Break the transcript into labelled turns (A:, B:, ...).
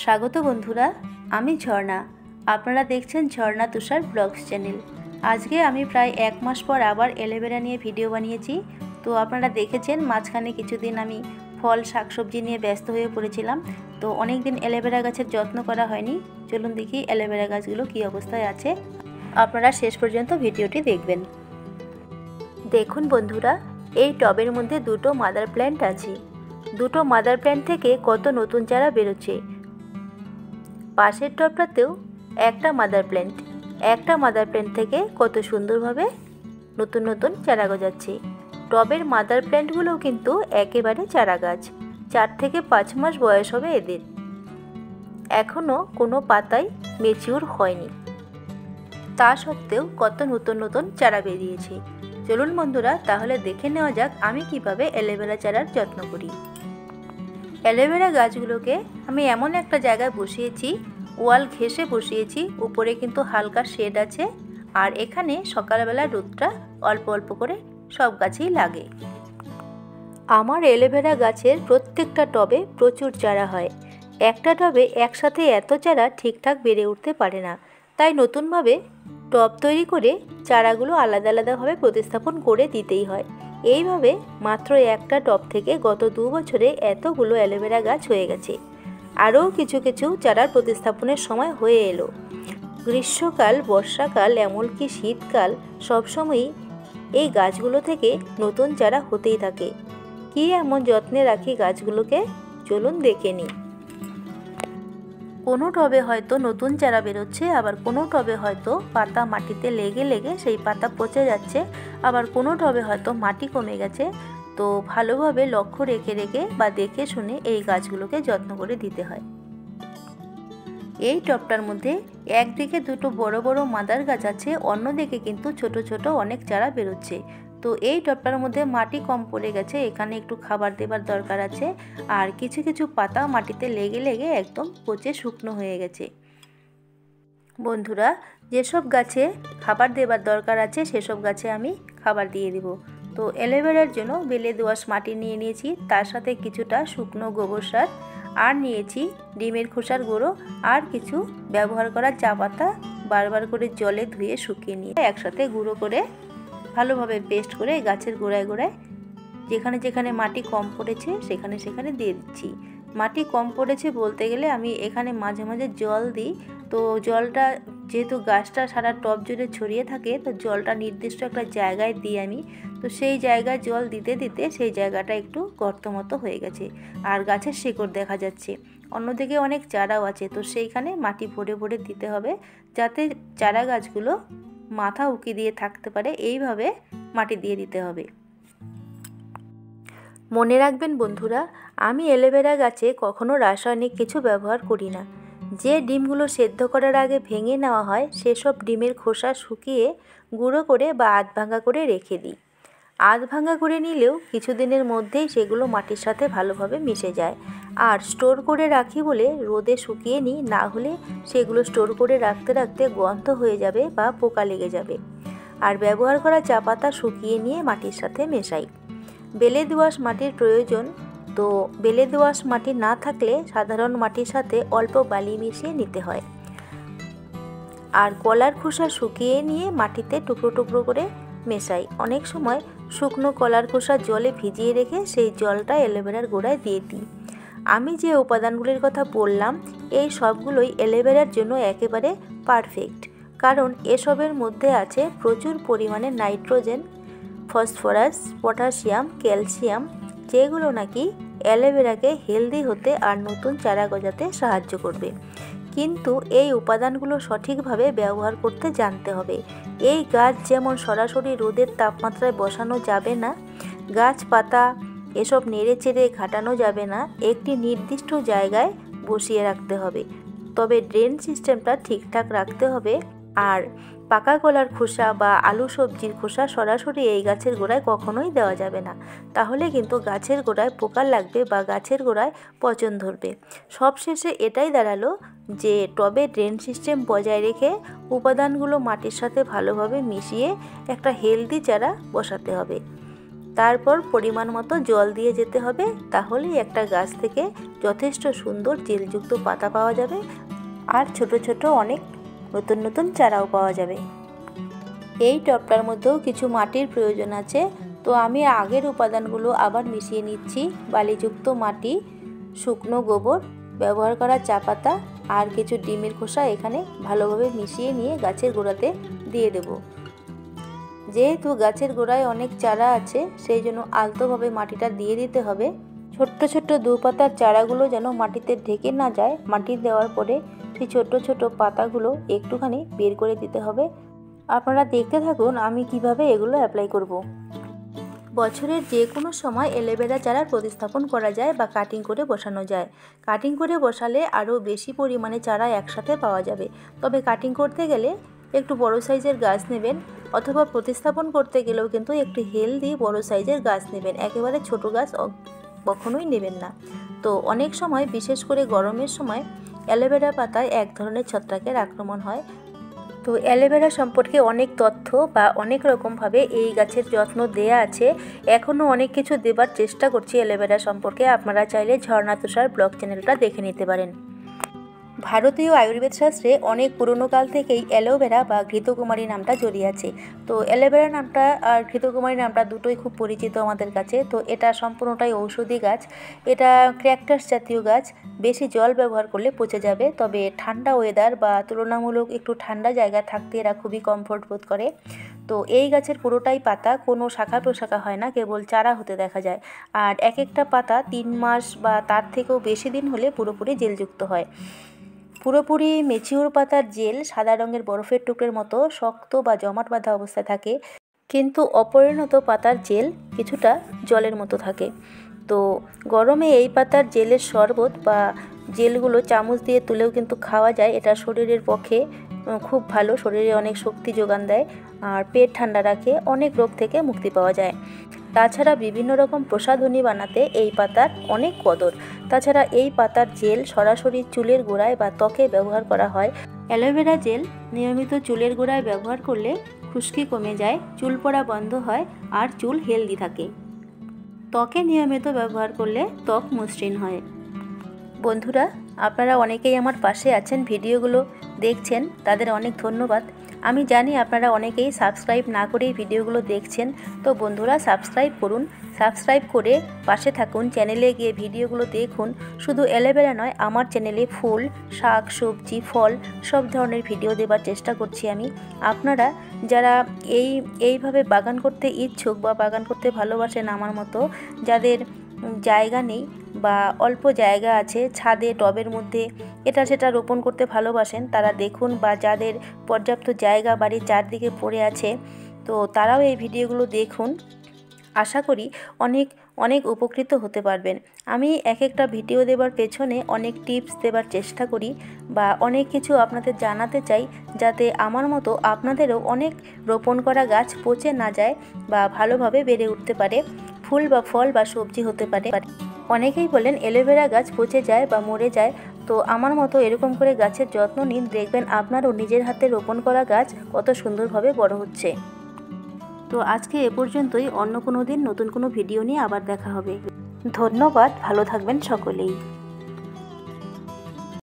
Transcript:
A: স্বাগত বন্ধুরা, আমি ঝর্ণা। আপনারা দেখছেন ঝর্ণা তুষার ব্লগস চ্যানেল। আজকে আমি প্রায় 1 মাস পর আবার অ্যালোভেরা নিয়ে ভিডিও বানিয়েছি। তো আপনারা দেখেছেন মাঝখানে কিছুদিন আমি ফল শাকসবজি নিয়ে ব্যস্ত হয়ে পড়েছিলাম। তো অনেক দিন অ্যালোভেরা গাছের যত্ন করা হয়নি। চলুন দেখি অ্যালোভেরা গাছগুলো কী অবস্থায় আছে। আপনারা শেষ পর্যন্ত ভিডিওটি দেখবেন। দেখুন বন্ধুরা, এই টবের মধ্যে দুটো মাদার প্ল্যান্ট আছে। দুটো মাদার প্ল্যান্ট থেকে কত নতুন চারা বেরোচ্ছে। পাশের টবটাতেও একটা মাদার প্ল্যান্ট থেকে কত সুন্দরভাবে নতুন নতুন চারা গজাচ্ছে। টবের মাদার প্ল্যান্টগুলোও কিন্তু একেবারে চারা গাছ। 4 থেকে 5 মাস বয়স হবে এদের। এখনও কোনো পাতাই ম্যাচিউর হয়নি, তা সত্ত্বেও কত নতুন নতুন চারা বেরিয়েছে। চলুন বন্ধুরা, তাহলে দেখে নেওয়া যাক আমি কিভাবে অ্যালোভেরা চারার যত্ন করি। অ্যালোভেরা গাছগুলোকে আমি এমন একটা জায়গায় বসিয়েছি, ওয়াল ঘেঁষে বসিয়েছি। উপরে কিন্তু হালকা শেড আছে, আর এখানে সকালবেলা রোদটা অল্প অল্প করে সব গাছেই লাগে। আমার অ্যালোভেরা গাছের প্রত্যেকটা টবে প্রচুর চারা হয়। একটা টবে একসাথে এত চারা ঠিকঠাক বেড়ে উঠতে পারে না, তাই নতুনভাবে টব তৈরি করে চারাগুলো আলাদা আলাদাভাবে প্রতিস্থাপন করে দিতেই হয়। এইভাবে মাত্র একটা টব থেকে গত 2 বছরে এতগুলো অ্যালোভেরা গাছ হয়ে গেছে। আরও কিছু কিছু চারার প্রতিস্থাপনের সময় হয়ে এলো। গ্রীষ্মকাল, বর্ষাকাল, এমনকি শীতকাল, সবসময়ই এই গাছগুলো থেকে নতুন চারা হতেই থাকে। কী এমন যত্নে রাখি গাছগুলোকে, চলুন দেখে নিই। কোনো টবে হয়তো নতুন চারা বেরোচ্ছে, আবার কোনো টবে হয়তো পাতা মাটিতে লেগে লেগে সেই পাতা পচে যাচ্ছে, আবার কোনো টবে হয়তো মাটি কমে গেছে। তো ভালোভাবে লক্ষ্য রেখে রেখে বা দেখে শুনে এই গাছগুলোকে যত্ন করে দিতে হয়। এই টবটার মধ্যে একদিকে দুটো বড় বড় মাদার গাছ আছে, অন্যদিকে কিন্তু ছোট ছোট অনেক চারা বেরোচ্ছে। তো এই টবটার মধ্যে মাটি কম পড়ে গেছে, এখানে একটু খাবার দেবার দরকার আছে। আর কিছু কিছু পাতা মাটিতে লেগে লেগে একদম পচে শুকনো হয়ে গেছে। বন্ধুরা, যেসব গাছে খাবার দেবার দরকার আছে সেসব গাছে আমি খাবার দিয়ে দেব। তো অ্যালোভেরার জন্য বেলে দোআঁশ মাটি নিয়ে নিয়েছি, তার সাথে কিছুটা শুকনো গোবর সার, আর নিয়েছি ডিমের খোসার গুঁড়ো, আর কিছু ব্যবহার করা চা পাতা বারবার করে জলে ধুয়ে শুকিয়ে নিয়ে একসাথে গুঁড়ো করে ভালোভাবে পেস্ট করে গাছের গোড়ায় গোড়ায় যেখানে যেখানে মাটি কম পড়েছে সেখানে সেখানে দিয়ে দিচ্ছি। মাটি কম পড়েছে বলতে গেলে আমি এখানে মাঝে মাঝে জল দিই। তো জলটা যেহেতু গাছটা সারা টব জুড়ে ছড়িয়ে থাকে, তো জলটা নির্দিষ্ট একটা জায়গায় দিই আমি। তো সেই জায়গায় জল দিতে দিতে সেই জায়গাটা একটু গর্ত মতো হয়ে গেছে, আর গাছের শিকড় দেখা যাচ্ছে। অন্যদিকে অনেক চারাও আছে, তো সেইখানে মাটি ভরে ভরে দিতে হবে, যাতে চারা গাছগুলো মাথা উঁকি দিয়ে থাকতে পারে। এইভাবে মাটি দিয়ে দিতে হবে। মনে রাখবেন বন্ধুরা, আমি অ্যালোভেরা গাছে কখনো রাসায়নিক কিছু ব্যবহার করি না। যে ডিমগুলো সেদ্ধ করার আগে ভেঙে নেওয়া হয়, সেসব ডিমের খোসা শুকিয়ে গুঁড়ো করে বা আধ ভাঙা করে রেখে দিই। আধ ভাঙা করে নিলেও কিছুদিনের মধ্যেই সেগুলো মাটির সাথে ভালোভাবে মিশে যায়। আর স্টোর করে রাখি বলে রোদে শুকিয়ে নিই, না হলে সেগুলো স্টোর করে রাখতে রাখতে গন্ধ হয়ে যাবে বা পোকা লেগে যাবে। আর ব্যবহার করা চা পাতা শুকিয়ে নিয়ে মাটির সাথে মেশাই। বেলে দোআঁশ মাটির প্রয়োজন, তো বেলে দোআঁশ মাটি না থাকলে সাধারণ মাটির সাথে অল্প বালি মিশিয়ে নিতে হয়। আর কলার খোসা শুকিয়ে নিয়ে মাটিতে টুকরো টুকরো করে মেশাই। অনেক সময় শুকনো কলার খোসা জলে ভিজিয়ে রেখে সেই জলটা অ্যালোভেরার গোড়ায় দিয়ে দিই। আমি যে উপাদানগুলির কথা বললাম, এই সবগুলোই অ্যালোভেরার জন্য একেবারে পারফেক্ট, কারণ এসবের মধ্যে আছে প্রচুর পরিমাণে নাইট্রোজেন, ফসফরাস, পটাশিয়াম, ক্যালসিয়াম, যেগুলো নাকি অ্যালোভেরাকে হেলদি হতে আর নতুন চারা গজাতে সাহায্য করবে। কিন্তু এই উপাদানগুলো সঠিকভাবে ব্যবহার করতে জানতে হবে। এই গাছ যেমন সরাসরি রোদের তাপমাত্রায় বসানো যাবে না, গাছপাতা এসব নেড়ে চেড়ে ঘাটানো যাবে না, একটি নির্দিষ্ট জায়গায় বসিয়ে রাখতে হবে। তবে ড্রেন সিস্টেমটা ঠিকঠাক রাখতে হবে। আর পাকা কলার খোসা বা আলু সবজির খোসা সরাসরি এই গাছের গোড়ায় কখনোই দেওয়া যাবে না, তাহলে কিন্তু গাছের গোড়ায় পোকা লাগবে বা গাছের গোড়ায় পচন ধরবে। সবশেষে এটাই দাঁড়ালো যে টবে ড্রেন সিস্টেম বজায় রেখে উপাদানগুলো মাটির সাথে ভালোভাবে মিশিয়ে একটা হেলদি চারা বসাতে হবে। তারপর পরিমাণ মতো জল দিয়ে যেতে হবে, তাহলেই একটা গাছ থেকে যথেষ্ট সুন্দর জেলযুক্ত পাতা পাওয়া যাবে আর ছোট ছোট অনেক নতুন নতুন চারাও পাওয়া যাবে। এই টবটার মধ্যেও কিছু মাটির প্রয়োজন আছে, তো আমি আগের উপাদানগুলো আবার মিশিয়ে নিচ্ছি। বালিযুক্ত মাটি, শুকনো গোবর, ব্যবহার করা চা পাতা আর কিছু ডিমের খোসা এখানে ভালোভাবে মিশিয়ে নিয়ে গাছের গোড়াতে দিয়ে দেব। যেহেতু গাছের গোড়ায় অনেক চারা আছে, সেই জন্য আলতোভাবে মাটিটা দিয়ে দিতে হবে। ছোট্ট ছোট্ট দুপাতার চারাগুলো যেন মাটিতে ঢেকে না যায়। মাটি দেওয়ার পরে সেই ছোট ছোট পাতাগুলো একটুখানি বের করে দিতে হবে। আপনারা দেখতে থাকুন আমি কিভাবে এগুলো অ্যাপ্লাই করব। বছরের যে কোনো সময় অ্যালোভেরা চারা প্রতিস্থাপন করা যায় বা কাটিং করে বসানো যায়। কাটিং করে বসালে আরও বেশি পরিমাণে চারা একসাথে পাওয়া যাবে। তবে কাটিং করতে গেলে একটু বড় সাইজের গাছ নেবেন, অথবা প্রতিস্থাপন করতে গেলেও কিন্তু একটু হেলদি বড় সাইজের গাছ নেবেন। একেবারে ছোট গাছ কখনোই নেবেন না। তো অনেক সময়, বিশেষ করে গরমের সময়, অ্যালোভেরা পাতায় এক ধরনের ছত্রাকের আক্রমণ হয়। তো অ্যালোভেরা সম্পর্কে অনেক তথ্য বা অনেক রকমভাবে এই গাছের যত্ন দেয়া আছে। এখনও অনেক কিছু দেবার চেষ্টা করছি অ্যালোভেরা সম্পর্কে। আপনারা চাইলে ঝর্ণা তুষার ব্লগ চ্যানেলটা দেখে নিতে পারেন। ভারতীয় আয়ুর্বেদ শাস্ত্রে অনেক পুরনো কাল থেকেই অ্যালোভেরা বা ঘৃতকুমারী নামটা জড়িয়ে আছে। তো অ্যালোভেরা নামটা আর ঘৃতকুমারী নামটা দুটোই খুব পরিচিত আমাদের কাছে। তো এটা সম্পূর্ণটাই ঔষধি গাছ। এটা ক্র্যাকটাস জাতীয় গাছ। বেশি জল ব্যবহার করলে পচে যাবে, তবে ঠান্ডা ওয়েদার বা তুলনামূলক একটু ঠান্ডা জায়গা থাকতে এরা খুবই কমফোর্ট বোধ করে। তো এই গাছের পুরোটাই পাতা, কোনো শাখা প্রশাখা হয় না, কেবল চারা হতে দেখা যায়। আর এক একটা পাতা 3 মাস বা তার থেকেও বেশি দিন হলে পুরোপুরি জেলযুক্ত হয়। পুরোপুরি ম্যাচিউর পাতার জেল সাদা রঙের বরফের টুকরের মতো শক্ত বা জমাট বাঁধা অবস্থায় থাকে, কিন্তু অপরিণত পাতার জেল কিছুটা জলের মতো থাকে। তো গরমে এই পাতার জেলের শরবত বা জেলগুলো চামচ দিয়ে তুলেও কিন্তু খাওয়া যায়। এটা শরীরের পক্ষে খুব ভালো, শরীরে অনেক শক্তি যোগান দেয় আর পেট ঠান্ডা রাখে, অনেক রোগ থেকে মুক্তি পাওয়া যায়। তাছাড়া বিভিন্ন রকম প্রসাধনী বানাতে এই পাতার অনেক কদর। তাছাড়া এই পাতার জেল সরাসরি চুলের গোড়ায় বা ত্বকে ব্যবহার করা হয়। অ্যালোভেরা জেল নিয়মিত চুলের গোড়ায় ব্যবহার করলে খুশকি কমে যায়, চুল পড়া বন্ধ হয় আর চুল হেলদি থাকে। ত্বকে নিয়মিত ব্যবহার করলে ত্বক মসৃণ হয়। বন্ধুরা, আপনারা অনেকেই আমার পাশে আছেন, ভিডিওগুলো দেখছেন, তাদের অনেক ধন্যবাদ। আমি জানি আপনারা অনেকেই সাবস্ক্রাইব না করেই ভিডিওগুলো দেখছেন। তো বন্ধুরা, সাবস্ক্রাইব করুন, সাবস্ক্রাইব করে পাশে থাকুন, চ্যানেলে গিয়ে ভিডিওগুলো দেখুন। শুধু অ্যালোভেরা নয়, আমার চ্যানেলে ফুল, শাক, সবজি, ফল সব ধরনের ভিডিও দেবার চেষ্টা করছি আমি। আপনারা যারা এইভাবে বাগান করতে ইচ্ছুক বা বাগান করতে ভালোবাসেন, আমার মতো যাদের জায়গা নেই বা অল্প জায়গা আছে, ছাদে টবের মধ্যে এটা সেটা রোপণ করতে ভালোবাসেন, তারা দেখুন। বা যাদের পর্যাপ্ত জায়গা বাড়ির চারদিকে পড়ে আছে, তো তারাও এই ভিডিওগুলো দেখুন। আশা করি অনেক অনেক উপকৃত হতে পারবেন। আমি এক একটা ভিডিও দেবার পেছনে অনেক টিপস দেবার চেষ্টা করি বা অনেক কিছু আপনাদের জানাতে চাই, যাতে আমার মতো আপনাদেরও অনেক রোপণ করা গাছ পচে না যায় বা ভালোভাবে বেড়ে উঠতে পারে, ফুল বা ফল বা সবজি হতে পারে। অনেকেই বলেন অ্যালোভেরা গাছ পচে যায় বা মরে যায়। তো আমার মতো এরকম করে গাছের যত্ন নিন, দেখবেন আপনারও নিজের হাতে রোপণ করা গাছ কত সুন্দরভাবে বড় হচ্ছে। তো আজকে এ পর্যন্তই। অন্য কোনো দিন নতুন কোনো ভিডিও নিয়ে আবার দেখা হবে। ধন্যবাদ, ভালো থাকবেন সকলেই।